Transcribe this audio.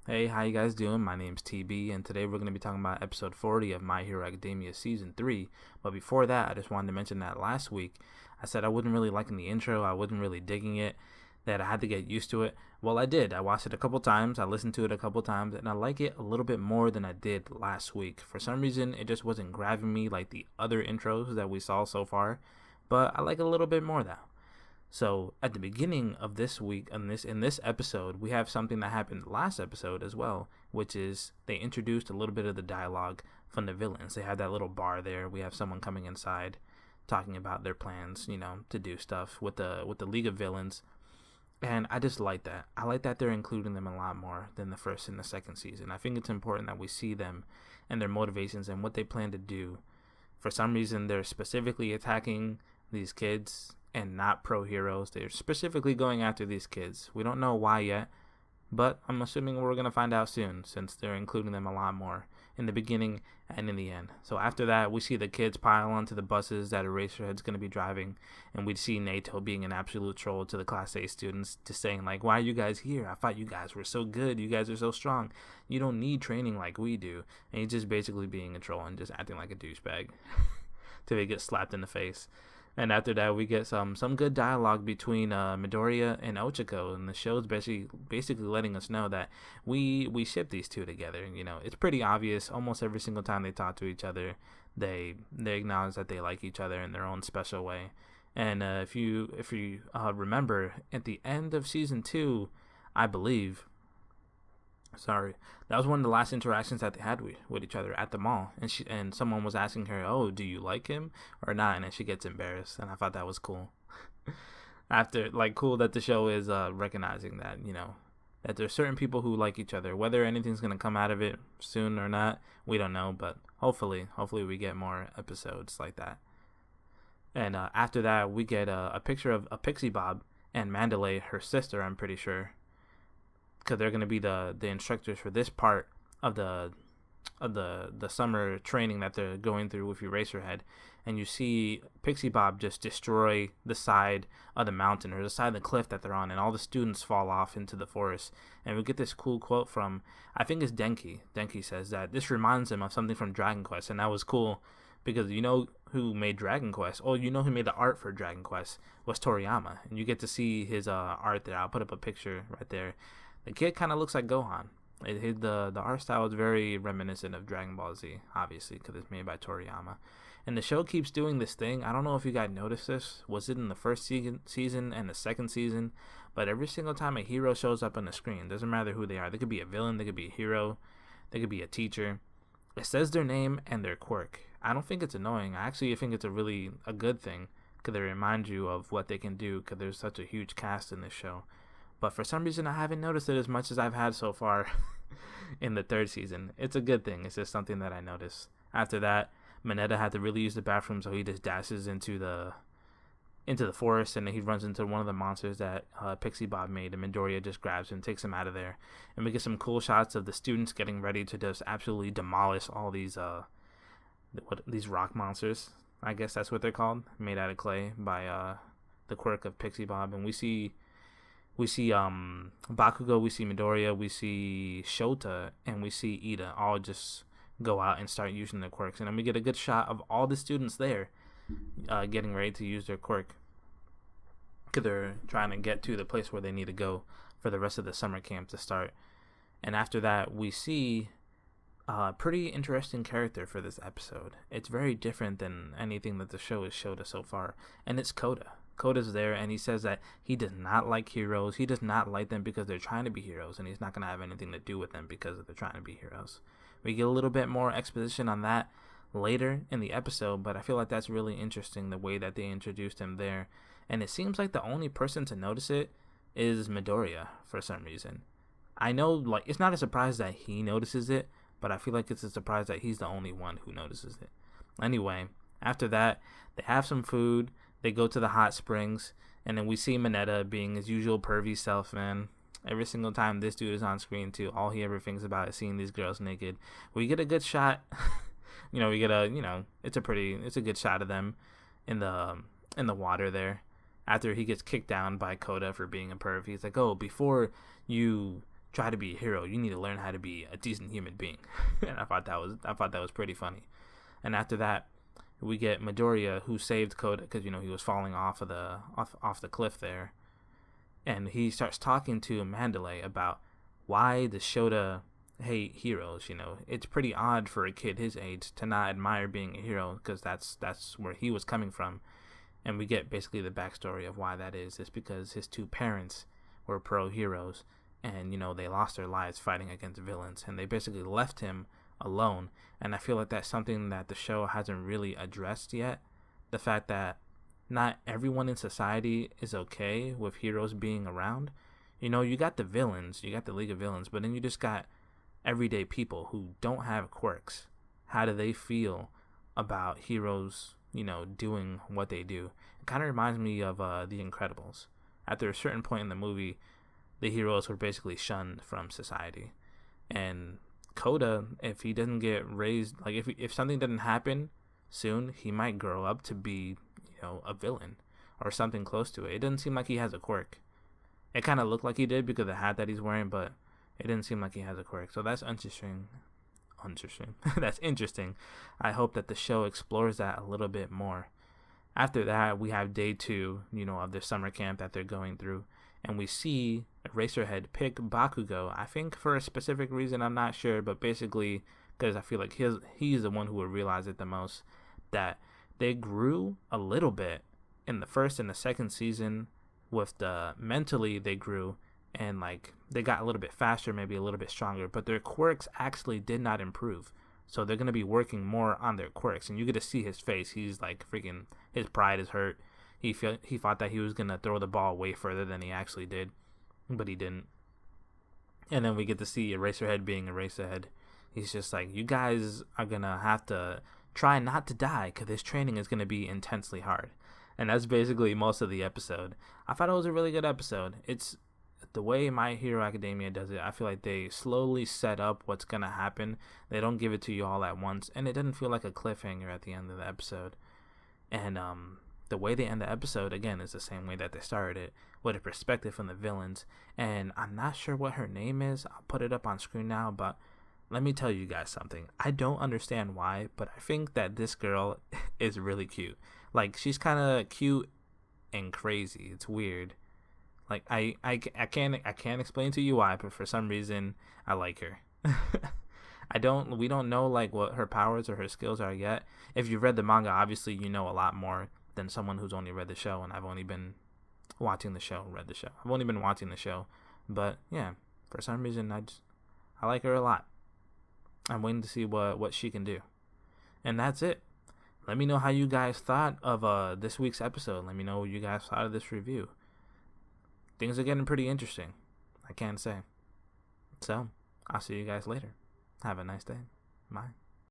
Hey, how you guys doing? My name's TB, and today we're going to be talking about episode 40 of My Hero Academia Season 3. But before that, I just wanted to mention that last week, I said I wasn't really liking the intro, I wasn't really digging it, that I had to get used to it. Well, I did. I watched it a couple times, I listened to it a couple times, and I like it a little bit more than I did last week. For some reason, it just wasn't grabbing me like the other intros that we saw so far, but I like it a little bit more now. So at the beginning of this week, in this episode, we have something that happened last episode as well, which is they introduced a little bit of the dialogue from the villains. They have that little bar there. We have someone coming inside, talking about their plans, to do stuff with the League of Villains, and I just like that. I like that they're including them a lot more than the first and the second season. I think it's important that we see them and their motivations and what they plan to do. For some reason, they're specifically attacking these kids and not pro heroes. They're specifically going after these kids. We don't know why yet, but I'm assuming we're going to find out soon since they're including them a lot more in the beginning and in the end. So after that, we see the kids pile onto the buses that Eraserhead's going to be driving, and we see Nato being an absolute troll to the Class A students, just saying like, why are you guys here? I thought you guys were so good. You guys are so strong. You don't need training like we do. And he's just basically being a troll and just acting like a douchebag till he gets slapped in the face. And after that, we get some good dialogue between Midoriya and Ochako, and the show's basically letting us know that we ship these two together. It's pretty obvious. Almost every single time they talk to each other, they acknowledge that they like each other in their own special way. And if you remember, at the end of season 2, I believe. Sorry, that was one of the last interactions that they had with each other at the mall, and someone was asking her, "Oh, do you like him or not?" And then she gets embarrassed, and I thought that was cool. Cool that the show is recognizing that that there's certain people who like each other. Whether anything's gonna come out of it soon or not, we don't know, but hopefully we get more episodes like that. And after that, we get a picture of a Pixie Bob and Mandalay, her sister, I'm pretty sure, because they're going to be the instructors for this part of the summer training that they're going through with Eraserhead. And you see Pixie Bob just destroy the side of the mountain or the side of the cliff that they're on, and all the students fall off into the forest. And we get this cool quote from, I think it's Denki. Denki says that this reminds him of something from Dragon Quest, and that was cool because who made Dragon Quest? Oh, who made the art for Dragon Quest was Toriyama, and you get to see his art there. I'll put up a picture right there. The kid kind of looks like Gohan. The art style is very reminiscent of Dragon Ball Z, obviously, because it's made by Toriyama. And the show keeps doing this thing. I don't know if you guys noticed this. Was it in the first season and the second season? But every single time a hero shows up on the screen, doesn't matter who they are. They could be a villain, they could be a hero, they could be a teacher. It says their name and their quirk. I don't think it's annoying. I actually think it's a good thing because it reminds you of what they can do because there's such a huge cast in this show. But for some reason, I haven't noticed it as much as I've had so far in the third season. It's a good thing. It's just something that I noticed. After that, Mineta had to really use the bathroom, so he just dashes into the forest, and then he runs into one of the monsters that Pixie Bob made, and Midoriya just grabs him and takes him out of there. And we get some cool shots of the students getting ready to just absolutely demolish all these rock monsters. I guess that's what they're called, made out of clay by the quirk of Pixie Bob. And we see Bakugo, we see Midoriya, we see Shota, and we see Ida all just go out and start using their quirks. And then we get a good shot of all the students there getting ready to use their quirk because they're trying to get to the place where they need to go for the rest of the summer camp to start. And after that, we see a pretty interesting character for this episode. It's very different than anything that the show has showed us so far, and it's Koda. Koda's there, and he says that he does not like heroes. He does not like them because they're trying to be heroes, and he's not going to have anything to do with them because they're trying to be heroes. We get a little bit more exposition on that later in the episode, but I feel like that's really interesting, the way that they introduced him there. And it seems like the only person to notice it is Midoriya for some reason. I know, it's not a surprise that he notices it, but I feel like it's a surprise that he's the only one who notices it. Anyway, after that, they have some food. They go to the hot springs, and then we see Mineta being his usual pervy self, man. Every single time this dude is on screen, too, all he ever thinks about is seeing these girls naked. We get a good shot. It's a good shot of them in the water there. After he gets kicked down by Koda for being a perv, he's like, "Oh, before you try to be a hero. You need to learn how to be a decent human being. And I thought that was pretty funny. And after that, we get Midoriya, who saved Koda because he was falling off the cliff there, and he starts talking to Mandalay about why the Shota hate heroes. It's pretty odd for a kid his age to not admire being a hero, because that's where he was coming from. And we get basically the backstory of why that is. It's because his two parents were pro heroes, and they lost their lives fighting against villains, and they basically left him alone. And I feel like that's something that the show hasn't really addressed yet. The fact that not everyone in society is okay with heroes being around. You got the villains, you got the League of Villains, but then you just got everyday people who don't have quirks. How do they feel about heroes doing what they do? It kind of reminds me of The Incredibles. After a certain point in the movie, the heroes were basically shunned from society. And Koda, if he doesn't get raised, like if something doesn't happen soon, he might grow up to be, a villain or something close to it. It doesn't seem like he has a quirk. It kind of looked like he did because of the hat that he's wearing, but it didn't seem like he has a quirk. So that's interesting. That's interesting. I hope that the show explores that a little bit more. After that, we have day 2, of their summer camp that they're going through, and we see Eraserhead pick Bakugo. I think for a specific reason, I'm not sure, but basically because I feel like he's the one who would realize it the most, that they grew a little bit in the first and the second season. With the mentally, they grew, and they got a little bit faster, maybe a little bit stronger, but their quirks actually did not improve. So they're going to be working more on their quirks, and you get to see his face. He's freaking, his pride is hurt. He thought that he was going to throw the ball way further than he actually did, but he didn't. And then we get to see Eraserhead being Eraserhead. He's just like, you guys are going to have to try not to die, because this training is going to be intensely hard. And that's basically most of the episode. I thought it was a really good episode. It's the way My Hero Academia does it. I feel like they slowly set up what's going to happen. They don't give it to you all at once. And it doesn't feel like a cliffhanger at the end of the episode. And the way they end the episode, again, is the same way that they started it, with a perspective from the villains. And I'm not sure what her name is. I'll put it up on screen now, but let me tell you guys something. I don't understand why, but I think that this girl is really cute. She's kind of cute and crazy. It's weird. I can't explain to you why, but for some reason I like her. We don't know what her powers or her skills are yet. If you've read the manga, obviously you know a lot more than someone who's only read the show, and I've only been watching the show. But yeah, for some reason I like her a lot. I'm waiting to see what she can do. And that's it. Let me know how you guys thought of this week's episode. Let me know what you guys thought of this review. Things are getting pretty interesting, I can say. So, I'll see you guys later. Have a nice day. Bye.